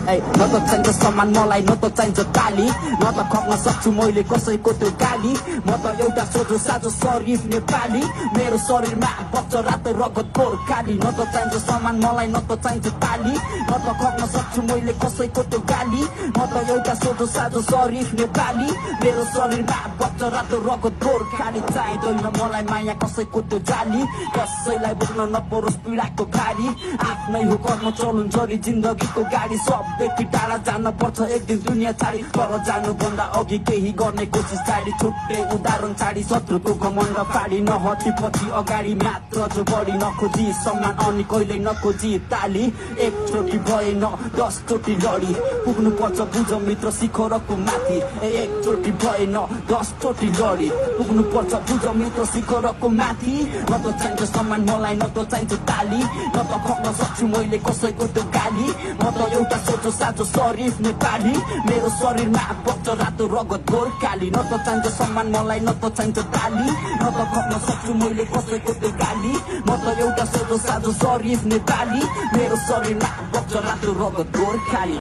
न त चाहिन्छ सम्मान मलाई न त चाहिन्छ ताली न त खप्न सक्छु मैले कसैको त्यो गाली म त एउटा सोझो साझो शरीफ नेपाली मेरो शरीरमा बच्च रातो रगत गोर्खाली न त चाहिन्छ सम्मान मलाई न त चाहिन्छ ताली न त खप्न सक्छु मैले कसैको त्यो गाली म त एउटा सोझो साझो शरीफ नेपाली मेरो शरीरमा बच्च रातो रगत गोर्खाली चाहिँदैन मलाई माया कसैको त्यो जाली कसैलाई बोक्न नपरोस् पीडाको भारी आफ्नै हो कर्म चलुन जरी जिन्दगीको गाडी सबदेखि टाढा जान पर्छ एक दिन दुनियाँ छाडी पर जानुभन्दा अघि केही गर्ने कोसिस छाडी छुट्टै उदाहरण छाडी शत्रुको घमण्ड फाडी नहटी पछि अगाडि मात्र जो बढी नखोजी सम्मान अनि कहिल्यै नखोजी ताली एकचोटि भए न 10 चोटि लडी पुग्नु पर्छ बुझ मित्र शिखरको माथि एकचोटि भए न 10 चोटि लडी पुग्नु पर्छ बुझ मित्र शिखरको माथि न त चाहिन्छ सम्मान मलाई न त चाहिन्छ ताली न त खप्न सक्छु मैले कसैको त्यो गाली म त एउटा सोझो साझो शरीफ नेपाली मेरो शरीरमा बच्च रातो रगत गोर्खाली न त चाहिन्छ सम्मान मलाई न त चाहिन्छ ताली न त खप्न सक्छु मैले कसैको त्यो गाली म त एउटा सोझो साझो शरीफ नेपाली मेरो शरीरमा बच्च रातो रगत गोर्खाली